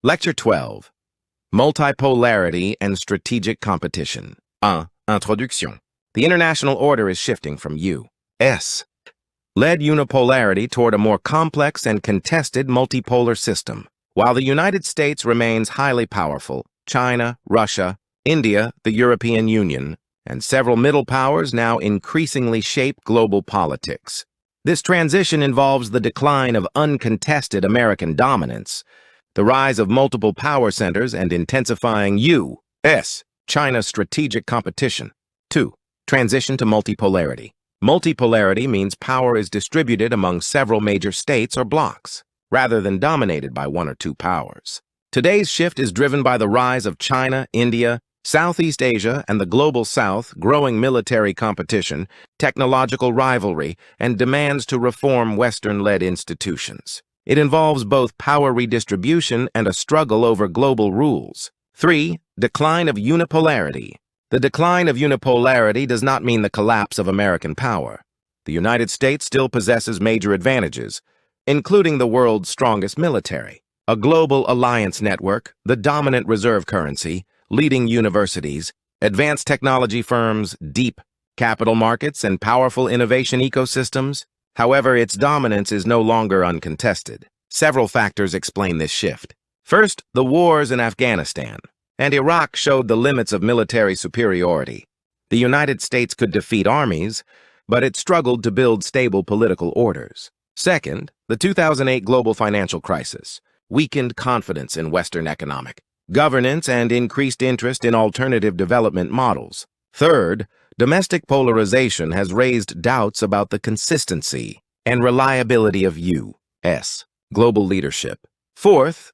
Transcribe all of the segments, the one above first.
Lecture 12. Multipolarity and Strategic Competition. 1. Introduction. The international order is shifting from U.S. led unipolarity toward a more complex and contested multipolar system. While the United States remains highly powerful, China, Russia, India, the European Union, and several middle powers now increasingly shape global politics. This transition involves the decline of uncontested American dominance, the rise of multiple power centers, and intensifying U.S.-China strategic competition. 2. Transition to multipolarity. Multipolarity means power is distributed among several major states or blocs, rather than dominated by one or two powers. Today's shift is driven by the rise of China, India, Southeast Asia, and the Global South, growing military competition, technological rivalry, and demands to reform Western-led institutions. It involves both power redistribution and a struggle over global rules. 3. Decline of unipolarity. The decline of unipolarity does not mean the collapse of American power. The United States still possesses major advantages, including the world's strongest military, a global alliance network, the dominant reserve currency, leading universities, advanced technology firms, deep capital markets, and powerful innovation ecosystems. However, its dominance is no longer uncontested. Several factors explain this shift. First, the wars in Afghanistan and Iraq showed the limits of military superiority. The United States could defeat armies, but it struggled to build stable political orders. Second, the 2008 global financial crisis weakened confidence in Western economic governance and increased interest in alternative development models. Third, domestic polarization has raised doubts about the consistency and reliability of U.S. global leadership. Fourth,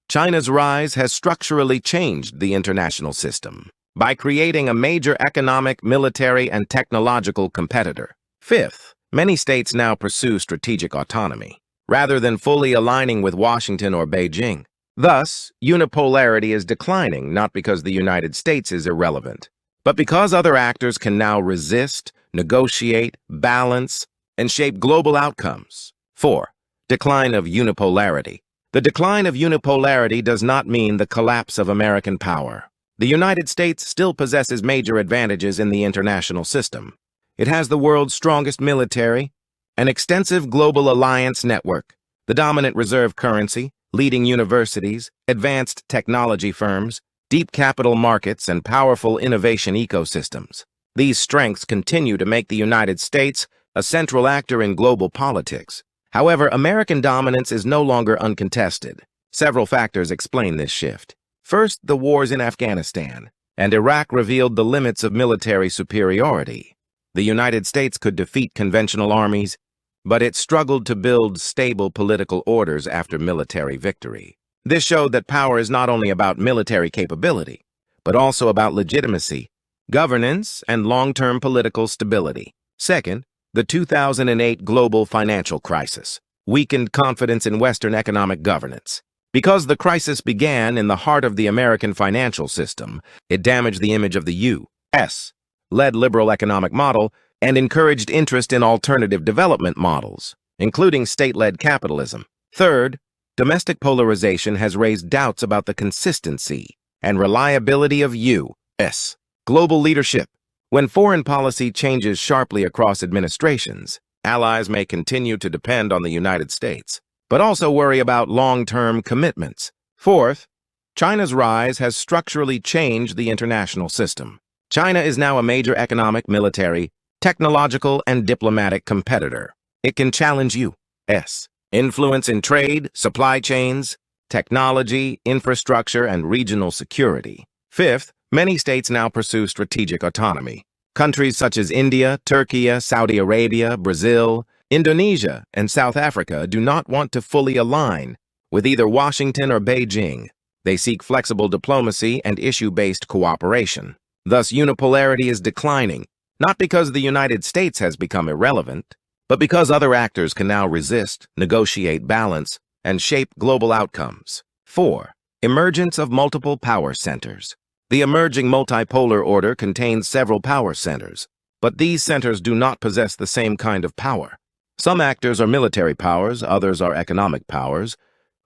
China's rise has structurally changed the international system by creating a major economic, military, and technological competitor. Fifth, many states now pursue strategic autonomy, rather than fully aligning with Washington or Beijing. Thus, unipolarity is declining not because the United States is irrelevant, but because other actors can now resist, negotiate, balance, and shape global outcomes. 4. Decline of unipolarity. The decline of unipolarity does not mean the collapse of American power. The United States still possesses major advantages in the international system. It has the world's strongest military, an extensive global alliance network, the dominant reserve currency, leading universities, advanced technology firms, deep capital markets, and powerful innovation ecosystems. These strengths continue to make the United States a central actor in global politics. However, American dominance is no longer uncontested. Several factors explain this shift. First, the wars in Afghanistan and Iraq revealed the limits of military superiority. The United States could defeat conventional armies, but it struggled to build stable political orders after military victory. This showed that power is not only about military capability, but also about legitimacy, governance, and long-term political stability. Second, the 2008 global financial crisis weakened confidence in Western economic governance. Because the crisis began in the heart of the American financial system, it damaged the image of the U.S.-led liberal economic model and encouraged interest in alternative development models, including state-led capitalism. Third, domestic polarization has raised doubts about the consistency and reliability of U.S. global leadership. When foreign policy changes sharply across administrations, allies may continue to depend on the United States, but also worry about long-term commitments. Fourth, China's rise has structurally changed the international system. China is now a major economic, military, technological, and diplomatic competitor. It can challenge U.S. influence in trade, supply chains, technology, infrastructure, and regional security. Fifth, many states now pursue strategic autonomy. Countries such as India, Turkey, Saudi Arabia, Brazil, Indonesia, and South Africa do not want to fully align with either Washington or Beijing. They seek flexible diplomacy and issue-based cooperation. Thus, unipolarity is declining, not because the United States has become irrelevant, but because other actors can now resist, negotiate, balance, and shape global outcomes. 4. Emergence of multiple power centers. The emerging multipolar order contains several power centers, but these centers do not possess the same kind of power. Some actors are military powers, others are economic powers,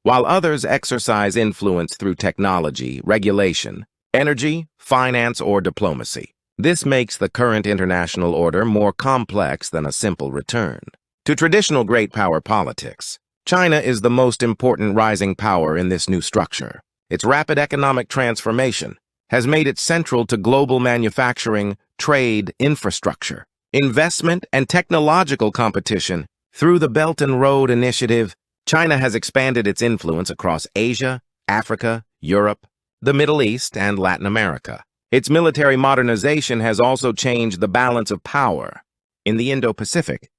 while others exercise influence through technology, regulation, energy, finance, or diplomacy. This makes the current international order more complex than a simple return to traditional great power politics. China is the most important rising power in this new structure. Its rapid economic transformation has made it central to global manufacturing, trade, infrastructure, investment, and technological competition. Through the Belt and Road Initiative, China has expanded its influence across Asia, Africa, Europe, the Middle East, and Latin America. Its military modernization has also changed the balance of power in the Indo-Pacific,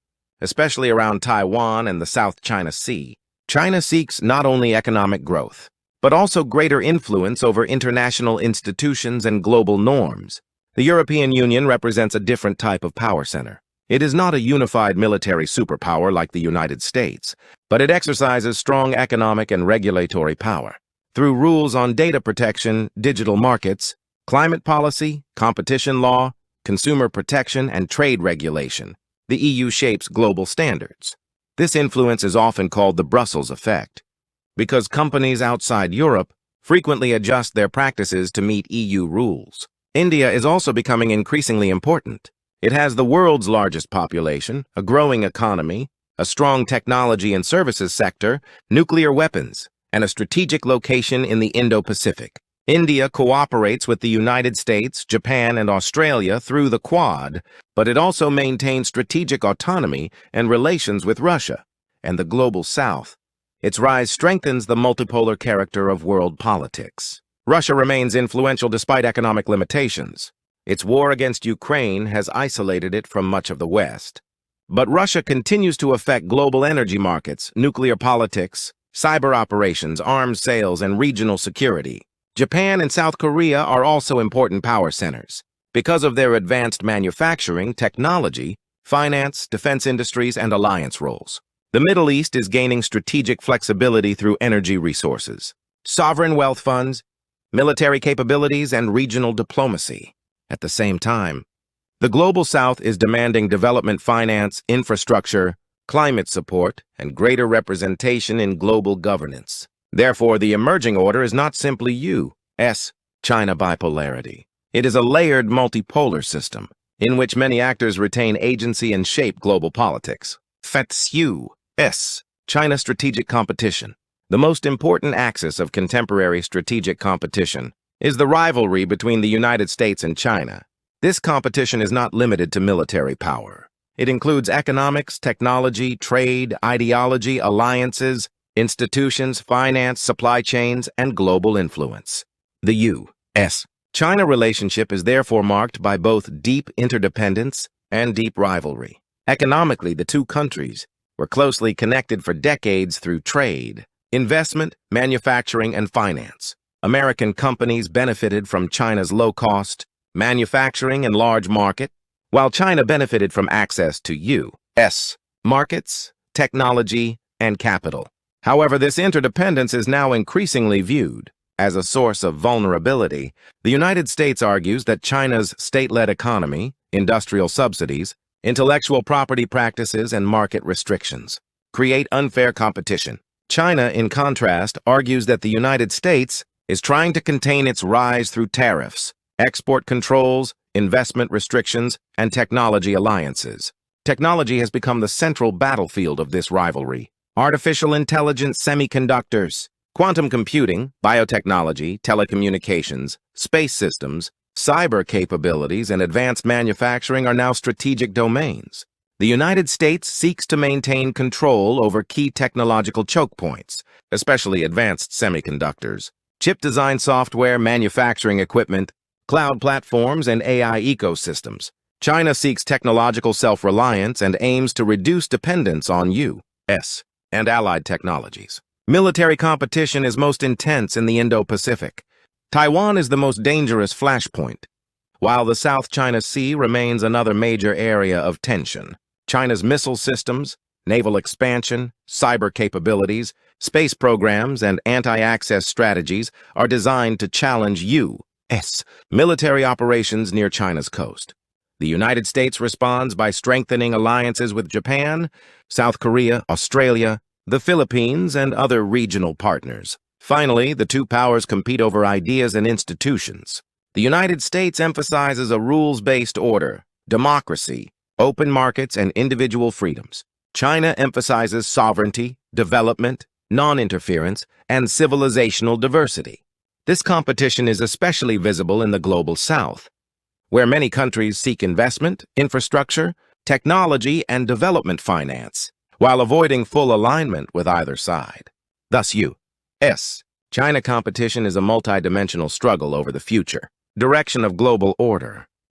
especially around Taiwan and the South China Sea. China seeks not only economic growth, but also greater influence over international institutions and global norms. The European Union represents a different type of power center. It is not a unified military superpower like the United States, but it exercises strong economic and regulatory power. Through rules on data protection, digital markets, climate policy, competition law, consumer protection, and trade regulation, the EU shapes global standards. This influence is often called the Brussels effect, because companies outside Europe frequently adjust their practices to meet EU rules. India is also becoming increasingly important. It has the world's largest population, a growing economy, a strong technology and services sector, nuclear weapons, and a strategic location in the Indo-Pacific. India cooperates with the United States, Japan, and Australia through the Quad, but it also maintains strategic autonomy and relations with Russia and the global South. Its rise strengthens the multipolar character of world politics. Russia remains influential despite economic limitations. Its war against Ukraine has isolated it from much of the West. But Russia continues to affect global energy markets, nuclear politics, cyber operations, arms sales, and regional security. Japan and South Korea are also important power centers because of their advanced manufacturing, technology, finance, defense industries, and alliance roles. The Middle East is gaining strategic flexibility through energy resources, sovereign wealth funds, military capabilities, and regional diplomacy. At the same time, the Global South is demanding development finance, infrastructure, climate support, and greater representation in global governance. Therefore, the emerging order is not simply U.S. China bipolarity. It is a layered multipolar system in which many actors retain agency and shape global politics. FETS U.S. China strategic competition. The most important axis of contemporary strategic competition is the rivalry between the United States and China. This competition is not limited to military power. It includes economics, technology, trade, ideology, alliances, institutions, finance, supply chains, and global influence. The U.S.-China relationship is therefore marked by both deep interdependence and deep rivalry. Economically, the two countries were closely connected for decades through trade, investment, manufacturing, and finance. American companies benefited from China's low-cost manufacturing and large market, while China benefited from access to U.S. markets, technology, and capital. However, this interdependence is now increasingly viewed as a source of vulnerability. The United States argues that China's state-led economy, industrial subsidies, intellectual property practices, and market restrictions create unfair competition. China, in contrast, argues that the United States is trying to contain its rise through tariffs, export controls, investment restrictions, and technology alliances. Technology has become the central battlefield of this rivalry. Artificial intelligence, semiconductors, quantum computing, biotechnology, telecommunications, space systems, cyber capabilities, and advanced manufacturing are now strategic domains. The United States seeks to maintain control over key technological choke points, especially advanced semiconductors, chip design software, manufacturing equipment, cloud platforms, and AI ecosystems. China seeks technological self-reliance and aims to reduce dependence on U.S. and allied technologies. Military competition is most intense in the Indo-Pacific. Taiwan is the most dangerous flashpoint, while the South China Sea remains another major area of tension. China's missile systems, naval expansion, cyber capabilities, space programs, and anti-access strategies are designed to challenge U.S. military operations near China's coast. The United States responds by strengthening alliances with Japan, South Korea, Australia, the Philippines, and other regional partners. Finally, the two powers compete over ideas and institutions. The United States emphasizes a rules-based order, democracy, open markets, and individual freedoms. China emphasizes sovereignty, development, non-interference, and civilizational diversity. This competition is especially visible in the global South, where many countries seek investment, infrastructure, technology, and development finance, while avoiding full alignment with either side. Thus, U.S.-China competition is a multidimensional struggle over the future direction of global order.